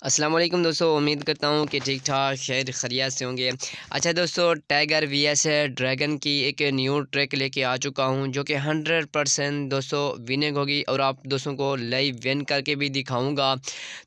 अस्सलाम वालेकुम दोस्तों, उम्मीद करता हूँ कि ठीक ठाक खैर खैरियत से होंगे। अच्छा दोस्तों, टाइगर वीएस ड्रैगन की एक न्यू ट्रैक लेके आ चुका हूँ जो कि 100% दोस्तों विनिंग होगी और आप दोस्तों को लाइव विन करके भी दिखाऊंगा।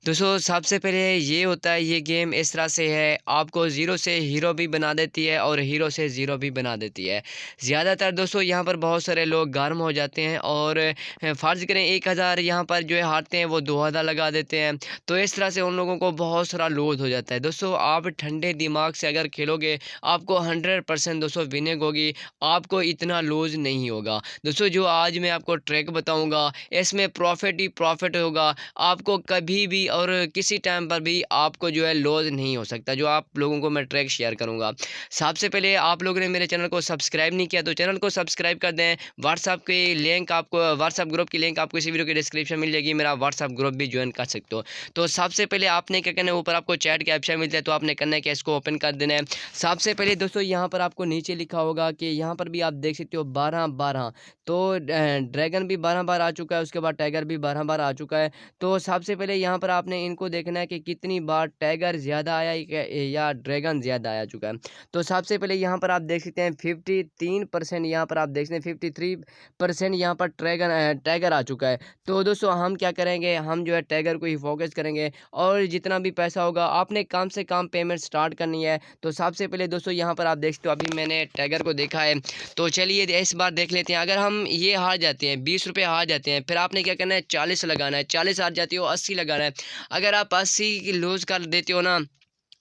दोस्तों सबसे पहले ये होता है, ये गेम इस तरह से है, आपको ज़ीरो से हीरो भी बना देती है और हीरो से ज़ीरो भी बना देती है। ज़्यादातर दोस्तों यहाँ पर बहुत सारे लोग गर्म हो जाते हैं और फ़र्ज़ करें 1000 यहाँ पर जो है हारते हैं, वो 2000 लगा देते हैं। तो इस तरह से उन लोगों को बहुत सारा लॉस हो जाता है। दोस्तों आप ठंडे दिमाग से अगर खेलोगे, आपको 100% दोस्तों विनिंग होगी, आपको इतना लॉस नहीं होगा। दोस्तों जो आज मैं आपको ट्रिक बताऊंगा, इसमें प्रॉफिट ही प्रॉफिट होगा, आपको कभी भी और किसी टाइम पर भी आपको जो है लॉस नहीं हो सकता। जो आप लोगों को मैं ट्रिक शेयर करूंगा, सबसे पहले आप लोगों ने मेरे चैनल को सब्सक्राइब नहीं किया तो चैनल को सब्सक्राइब कर दें। व्हाट्सअप की लिंक आपको, व्हाट्सअप ग्रुप की लिंक आपको इसी वीडियो की डिस्क्रिप्शन मिल जाएगी, मेरा व्हाट्सअप ग्रुप भी ज्वाइन कर सकते हो। तो सबसे पहले आपने क्या करना है, ऊपर आपको चैट का ऑप्शन मिलता है, तो आपने करना है कि इसको ओपन कर देना है। सबसे पहले दोस्तों यहाँ पर आपको नीचे लिखा होगा कि यहाँ पर भी आप देख सकते हो 12-12, तो ड्रैगन भी 12 बार आ चुका है, उसके बाद टाइगर भी 12 बार आ चुका है। तो सबसे पहले यहाँ पर आपने इनको देखना है कि कितनी बार टाइगर ज़्यादा आया या ड्रैगन ज़्यादा आ चुका है। तो सबसे पहले यहाँ पर आप देख सकते हैं 53%, यहाँ पर आप देख सकते हैं 53% यहाँ पर टाइगर आ चुका है। तो दोस्तों हम क्या करेंगे, हम जो है टाइगर को ही फोकस करेंगे और जितना भी पैसा होगा आपने कम से कम पेमेंट स्टार्ट करनी है। तो सबसे पहले दोस्तों यहाँ पर आप देखते हो, अभी मैंने टाइगर को देखा है, तो चलिए इस बार देख लेते हैं। अगर हम ये हार जाते हैं, 20 रुपये हार जाते हैं, फिर आपने क्या करना है, 40 लगाना है। 40 हार जाती हो, 80 लगाना है। अगर आप 80 लूज़ कर देते हो ना,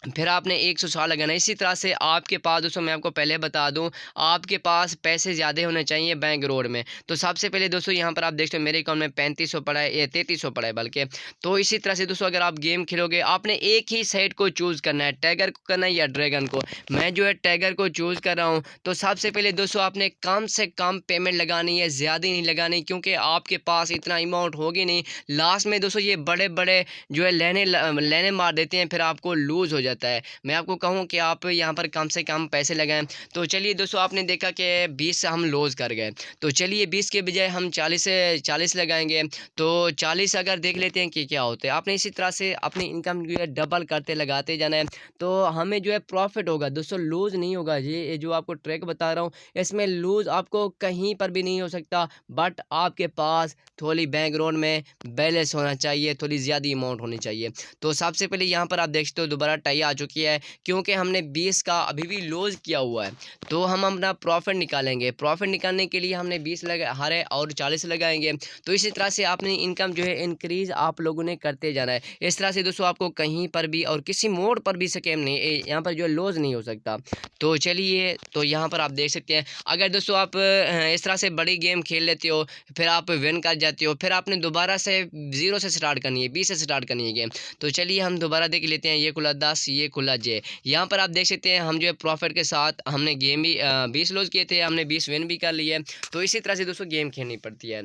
फिर आपने 160 लगाना है। इसी तरह से आपके पास दोस्तों, मैं आपको पहले बता दूं, आपके पास पैसे ज़्यादा होने चाहिए बैंक रोड में। तो सबसे पहले दोस्तों यहाँ पर आप देखते हो मेरे अकाउंट में 3500 पड़ा है, ये 3300 पड़ा है बल्कि। तो इसी तरह से दोस्तों अगर आप गेम खेलोगे, आपने एक ही साइड को चूज़ करना है, टाइगर को करना है या ड्रैगन को। मैं जो है टाइगर को चूज़ कर रहा हूँ। तो सबसे पहले दोस्तों आपने कम से कम पेमेंट लगानी है, ज़्यादा नहीं लगानी, क्योंकि आपके पास इतना अमाउंट होगी नहीं। लास्ट में दोस्तों ये बड़े बड़े जो है लेने मार देते हैं, फिर आपको लूज़ हो जाता है। मैं आपको कहूँ कि आप यहाँ पर कम से कम पैसे लगाएं। तो चलिए दोस्तों, आपने देखा कि 20 हम लॉस कर गए, तो चलिए 20 के बजाय हम 40 लगाएंगे। तो 40 अगर देख लेते हैं कि क्या होता है। आपने इसी तरह से अपनी इनकम जो है डबल करते लगाते जाना है, तो हमें जो है प्रॉफिट होगा दोस्तों, लूज़ नहीं होगा। ये जो आपको ट्रिक बता रहा हूँ, इसमें लूज़ आपको कहीं पर भी नहीं हो सकता, बट आपके पास थोड़ी बैकग्राउंड में बैलेंस होना चाहिए, थोड़ी ज़्यादा अमाउंट होनी चाहिए। तो सबसे पहले यहाँ पर आप देखते हो दोबारा टाई आ चुकी है, क्योंकि हमने 20 का अभी भी लॉस किया हुआ है। तो हम अपना प्रॉफिट निकालेंगे। प्रॉफिट निकालने के लिए हमने 20 लगा हारे और 40 लगाएंगे। तो इसी तरह से अपनी इनकम जो है इंक्रीज आप लोगों ने करते जाना है। इस तरह से दोस्तों आपको कहीं पर भी और किसी मोड़ पर भी स्कैम नहीं, यहाँ पर जो है लॉस नहीं हो सकता। तो चलिए, तो यहाँ पर आप देख सकते हैं, अगर दोस्तों आप इस तरह से बड़ी गेम खेल लेते हो, फिर आप विन कर जाते हो, फिर आपने दोबारा से 0 से स्टार्ट करनी है, 20 से स्टार्ट करनी है गेम। तो चलिए हम दोबारा देख लेते हैं। ये खुला 10, ये खुला जे। यहाँ पर आप देख सकते हैं हम जो है प्रॉफिट के साथ हमने गेम भी 20 लॉस किए थे, हमने 20 विन भी कर लिए। तो इसी तरह से दोस्तों गेम खेलनी पड़ती है।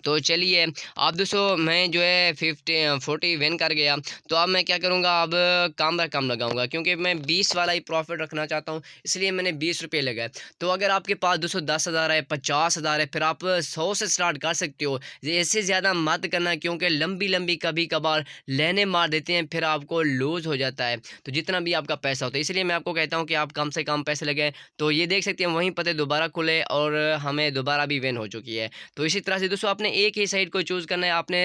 तो चलिए अब दोस्तों, मैं जो है 40 विन कर गया। तो अब मैं क्या करूँगा, अब कम पर कम लगाऊंगा, क्योंकि मैं 20 वाला ही प्रॉफिट रखना चाहता हूँ, इसलिए मैंने 20 रुपये लगाए। तो अगर आपके पास दोस्तों 10,000 है, 50,000 है, फिर आप 100 से स्टार्ट कर सकते हो। इससे ज़्यादा मत करना, क्योंकि लंबी लंबी कभी कभार लेने मार देते हैं, फिर आपको लूज़ हो जाता है, तो जितना भी आपका पैसा होता है। इसलिए मैं आपको कहता हूँ कि आप कम से कम पैसे लगाएं। तो ये देख सकते हैं वहीं पते दोबारा खुले और हमें दोबारा भी विन हो चुकी है। तो इसी तरह से दोस्तों आपने एक ही साइड को चूज़ करना है, आपने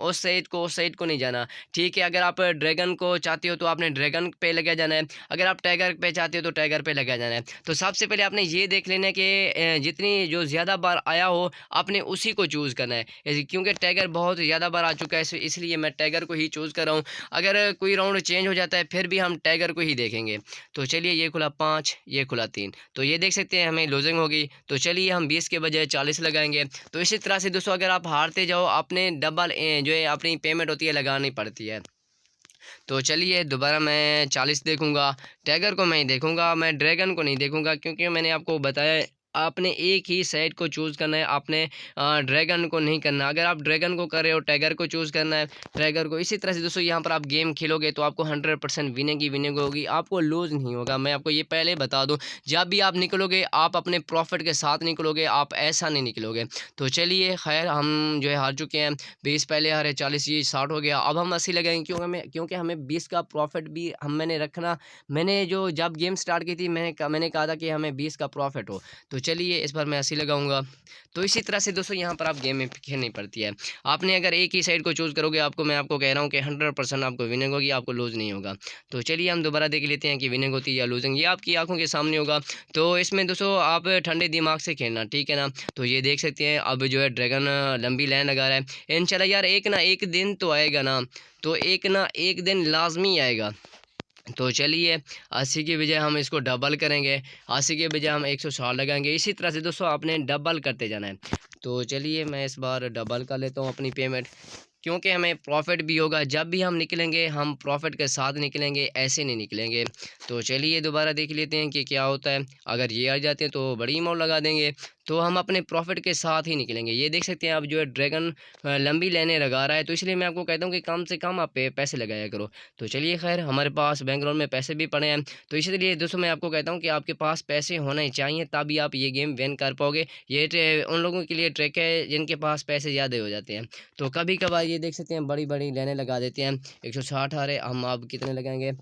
उस साइड को नहीं जाना। ठीक है, अगर आप ड्रैगन को चाहते हो तो आपने ड्रैगन पे लगा जाना है, अगर आप टाइगर पे चाहते हो तो टाइगर पे लगा जाना है। तो सबसे पहले आपने ये देख लेना है कि जितनी जो ज़्यादा बार आया हो, आपने उसी को चूज़ करना है। क्योंकि टाइगर बहुत ज़्यादा बार आ चुका है, इसलिए मैं टाइगर को ही चूज़ कर रहा हूँ। अगर कोई राउंड चेंज हो जाता है, फिर भी हम टाइगर को ही देखेंगे। तो चलिए, ये खुला 5, ये खुला 3, तो ये देख सकते हैं हमें लूजिंग होगी। तो चलिए हम 20 के बजाय 40 लगाएंगे। तो इसी तरह से दोस्तों अगर आप हारते जाओ, अपने डबल जो है अपनी पेमेंट होती है लगानी पड़ती है। तो चलिए दोबारा मैं 40 देखूंगा, टाइगर को मैं देखूंगा, मैं ड्रैगन को नहीं देखूंगा, क्योंकि मैंने आपको बताया आपने एक ही साइड को चूज़ करना है, आपने ड्रैगन को नहीं करना। अगर आप ड्रैगन को कर रहे हो, टाइगर को चूज़ करना है, टाइगर को। इसी तरह से दोस्तों यहाँ पर आप गेम खेलोगे तो आपको 100% विनिंग ही विनिंग होगी, आपको लूज़ नहीं होगा। मैं आपको ये पहले बता दूँ, जब भी आप निकलोगे आप अपने प्रॉफ़िट के साथ निकलोगे, आप ऐसा नहीं निकलोगे। तो चलिए खैर, हम जो है हार चुके हैं, 20 पहले हारे, 40 ये 60 हो गया। अब हम 80 लगाएँगे, क्योंकि हमें 20 का प्रॉफ़िट भी मैंने रखना। मैंने जो जब गेम स्टार्ट की थी मैंने कहा था कि हमें 20 का प्रॉफ़िट हो। तो चलिए इस बार मैं 80 लगाऊंगा। तो इसी तरह से दोस्तों यहाँ पर आप गेम में खेलनी पड़ती है। आपने अगर एक ही साइड को चूज़ करोगे, मैं आपको कह रहा हूँ कि 100% आपको विनिंग होगी, आपको लूज़ नहीं होगा। तो चलिए हम दोबारा देख लेते हैं कि विनिंग होती है या लूजिंग, ये आपकी आंखों के सामने होगा। तो इसमें दोस्तों आप ठंडे दिमाग से खेलना, ठीक है ना। तो ये देख सकते हैं अब जो है ड्रैगन लंबी लाइन लगा रहा है। इंशाल्लाह यार एक ना एक दिन तो आएगा ना, तो एक ना एक दिन लाजमी आएगा। तो चलिए 80 की बजाय हम इसको डबल करेंगे, 80 के बजाय हम 160 लगाएंगे। इसी तरह से दोस्तों आपने डबल करते जाना है। तो चलिए मैं इस बार डबल कर लेता हूँ अपनी पेमेंट, क्योंकि हमें प्रॉफिट भी होगा। जब भी हम निकलेंगे हम प्रॉफिट के साथ निकलेंगे, ऐसे नहीं निकलेंगे। तो चलिए दोबारा देख लेते हैं कि क्या होता है। अगर ये आ जाते हैं तो बड़ी अमाउंट लगा देंगे, तो हम अपने प्रॉफिट के साथ ही निकलेंगे। ये देख सकते हैं अब जो है ड्रैगन लंबी लाइनें लगा रहा है, तो इसलिए मैं आपको कहता हूँ कि कम से कम आप पैसे लगाया करो। तो चलिए खैर, हमारे पास बैंक अकाउंट में पैसे भी पड़े हैं, तो इसलिए दोस्तों मैं आपको कहता हूँ कि आपके पास पैसे होने चाहिए, तभी आप ये गेम विन कर पाओगे। ये उन लोगों के लिए ट्रिक है जिनके पास पैसे ज़्यादा हो जाते हैं। तो कभी कभार ये देख सकते हैं बड़ी बड़ी लाइनें लगा देते हैं। 160 आ रहे, हम अब कितने लगाएंगे,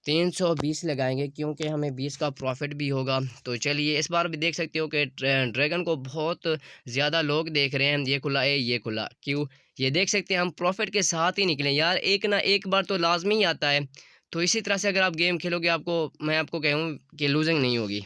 320 लगाएंगे, क्योंकि हमें 20 का प्रॉफिट भी होगा। तो चलिए इस बार भी देख सकते हो कि ड्रैगन को बहुत ज़्यादा लोग देख रहे हैं। ये खुला है, ये खुला क्यों, ये देख सकते हैं हम प्रॉफिट के साथ ही निकले यार, एक ना एक बार तो लाजमी ही आता है। तो इसी तरह से अगर आप गेम खेलोगे, मैं आपको कहूँ कि लूजिंग नहीं होगी।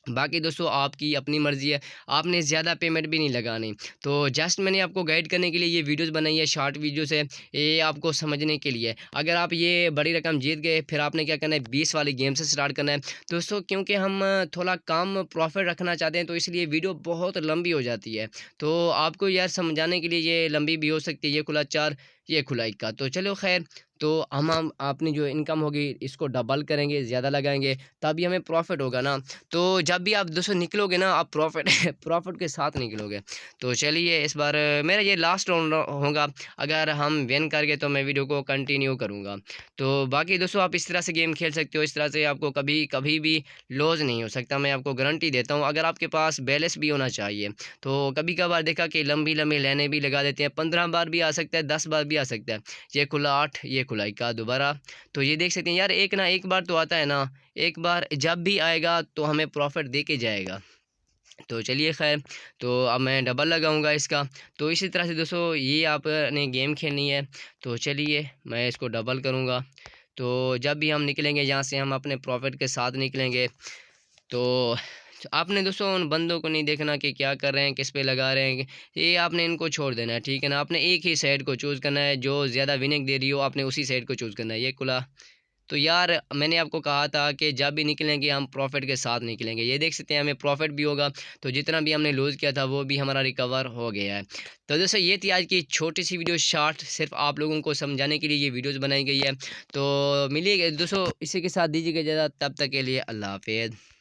बाकी दोस्तों आपकी अपनी मर्ज़ी है, आपने ज़्यादा पेमेंट भी नहीं लगानी। तो जस्ट मैंने आपको गाइड करने के लिए ये वीडियोस बनाई है, शॉर्ट वीडियोस है, ये आपको समझने के लिए। अगर आप ये बड़ी रकम जीत गए, फिर आपने क्या करना है, 20 वाली गेम से स्टार्ट करना है दोस्तों, क्योंकि हम थोड़ा कम प्रॉफिट रखना चाहते हैं, तो इसलिए वीडियो बहुत लंबी हो जाती है। तो आपको यार समझाने के लिए ये लंबी भी हो सकती है। ये खुला 4, ये खुला 1 का। तो चलो खैर, तो हम अपनी जो इनकम होगी इसको डबल करेंगे, ज़्यादा लगाएंगे, तभी हमें प्रॉफिट होगा ना। तो जब भी आप दोस्तों निकलोगे ना, आप प्रॉफिट प्रॉफिट के साथ निकलोगे। तो चलिए इस बार मेरा ये लास्ट राउंड होगा, अगर हम विन कर गए तो मैं वीडियो को कंटिन्यू करूँगा। तो बाकी दोस्तों आप इस तरह से गेम खेल सकते हो, इस तरह से आपको कभी कभी भी लॉस नहीं हो सकता, मैं आपको गारंटी देता हूँ। अगर आपके पास बैलेंस भी होना चाहिए। तो कभी कभार देखा कि लंबी लंबी लाइनें भी लगा देते हैं, 15 बार भी आ सकता है, 10 बार भी आ सकता है। ये खुला 8, ये खुला 1 का दोबारा। तो ये देख सकते हैं यार, एक ना एक बार तो आता है ना, एक बार जब भी आएगा तो हमें प्रॉफिट दे के जाएगा। तो चलिए खैर, तो अब मैं डबल लगाऊंगा इसका। तो इसी तरह से दोस्तों ये आपने गेम खेलनी है। तो चलिए मैं इसको डबल करूंगा। तो जब भी हम निकलेंगे यहाँ से, हम अपने प्रॉफिट के साथ निकलेंगे। तो आपने दोस्तों उन बंदों को नहीं देखना कि क्या कर रहे हैं, किस पे लगा रहे हैं, ये आपने इनको छोड़ देना है, ठीक है ना। आपने एक ही साइड को चूज़ करना है, जो ज़्यादा विनिंग दे रही हो आपने उसी साइड को चूज़ करना है। ये खुला, तो यार मैंने आपको कहा था कि जब भी निकलेंगे हम प्रॉफिट के साथ निकलेंगे। ये देख सकते हैं हमें प्रॉफिट भी होगा, तो जितना भी हमने लूज़ किया था वो भी हमारा रिकवर हो गया है। तो दोस्तों ये थी आज की छोटी सी वीडियो शॉर्ट, सिर्फ आप लोगों को समझाने के लिए ये वीडियोज़ बनाई गई है। तो मिलिए दोस्तों, इसी के साथ दीजिएगा इजाज़त, तब तक के लिए अल्लाह हाफिज़।